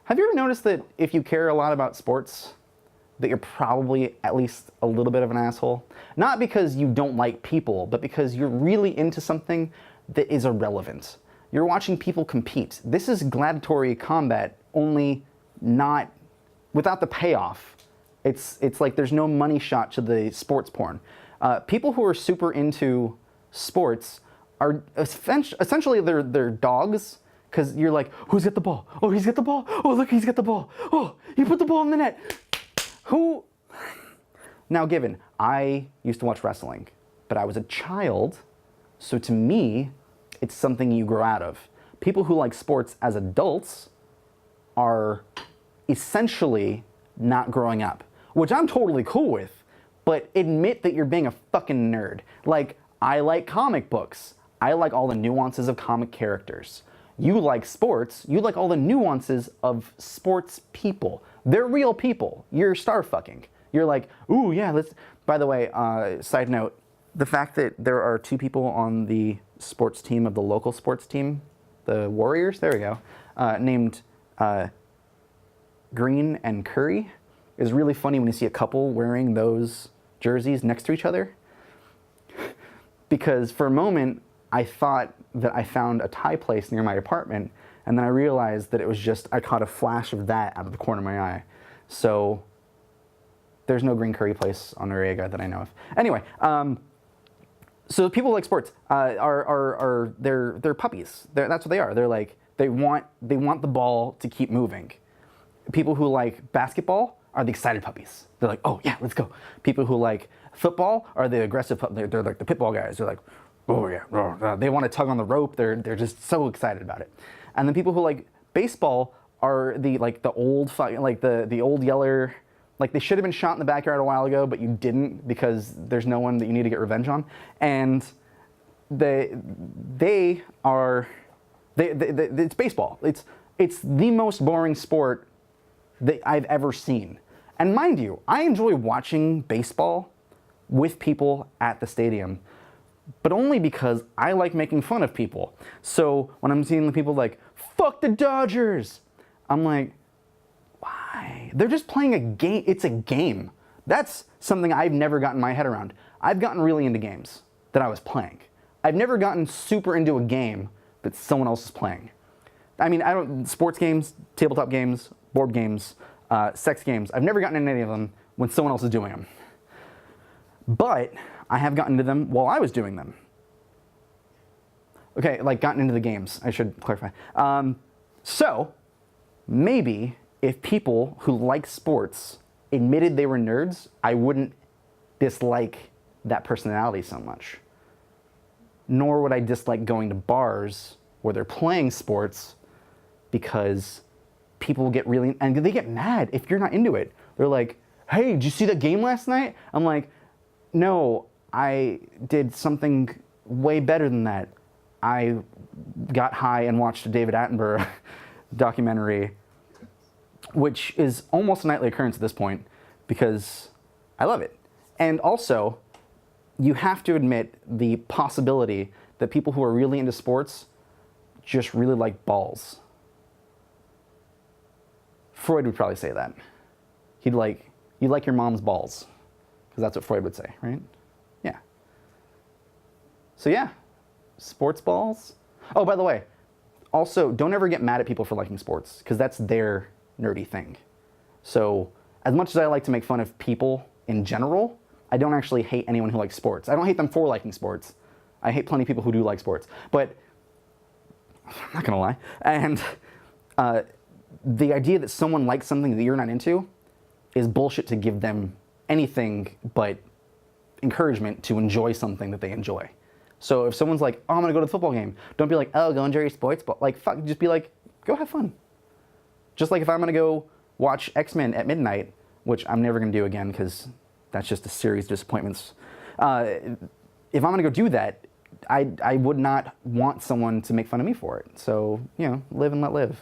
Have you ever noticed that if you care a lot about sports, that you're probably at least a little bit of an asshole? Not because you don't like people, but because you're really into something that is irrelevant. You're watching people compete. This is gladiatory combat, only not without the payoff. It's like there's no money shot to the sports porn. People who are super into sports are essentially they're dogs, because you're like, who's got the ball? Oh, he's got the ball. Oh, look, he's got the ball. Oh, he put the ball in the net. Who? Now, given, I used to watch wrestling, but I was a child, so to me, it's something you grow out of. People who like sports as adults are essentially not growing up, which I'm totally cool with, but admit that you're being a fucking nerd. Like, I like comic books. I like all the nuances of comic characters. You like sports, you like all the nuances of sports people. They're real people. You're star fucking. You're like, ooh, yeah, let's... By the way, side note, the fact that there are 2 people on the sports team of the local sports team, the Warriors, there we go, named Green and Curry, is really funny when you see a couple wearing those jerseys next to each other. Because for a moment, I thought that I found a Thai place near my apartment, and then I realized that it was just, I caught a flash of that out of the corner of my eye. So there's no green curry place on Noriega that I know of. Anyway, so people who like sports they're puppies. That's what they are. They're like, they want the ball to keep moving. People who like basketball are the excited puppies. They're like, oh yeah, let's go. People who like football are the aggressive, they're like the pit bull guys. They're like, oh yeah, they want to tug on the rope. They're just so excited about it. And then people who like baseball are the old yeller, like they should have been shot in the backyard a while ago, but you didn't because there's no one that you need to get revenge on. And it's baseball. It's the most boring sport that I've ever seen. And mind you, I enjoy watching baseball with people at the stadium, but only because I like making fun of people. So when I'm seeing the people like, fuck the Dodgers, I'm like, why? They're just playing a game. It's a game. That's something I've never gotten my head around. I've gotten really into games that I was playing. I've never gotten super into a game that someone else is playing. I mean, sports games, tabletop games, board games, sex games, I've never gotten into any of them when someone else is doing them. But I have gotten into them while I was doing them. Okay, like gotten into the games, I should clarify. So, maybe if people who like sports admitted they were nerds, I wouldn't dislike that personality so much. Nor would I dislike going to bars where they're playing sports, because people get really, and they get mad if you're not into it. They're like, hey, did you see that game last night? I'm like, no, I did something way better than that. I got high and watched a David Attenborough documentary, which is almost a nightly occurrence at this point, because I love it. And also, you have to admit the possibility that people who are really into sports just really like balls. Freud would probably say that. He'd like, you like your mom's balls, because that's what Freud would say, right? Yeah. So yeah, sports balls. Oh, by the way, also, don't ever get mad at people for liking sports, because that's their nerdy thing. So, as much as I like to make fun of people in general, I don't actually hate anyone who likes sports. I don't hate them for liking sports. I hate plenty of people who do like sports. But, I'm not gonna lie. And the idea that someone likes something that you're not into is bullshit to give them anything but encouragement to enjoy something that they enjoy. So if someone's like, oh, I'm gonna go to the football game, don't be like, oh, go enjoy your sports ball. Like, fuck, just be like, go have fun. Just like if I'm gonna go watch X-Men at midnight, which I'm never gonna do again because that's just a series of disappointments. If I'm gonna go do that, I would not want someone to make fun of me for it. So, you know, live and let live.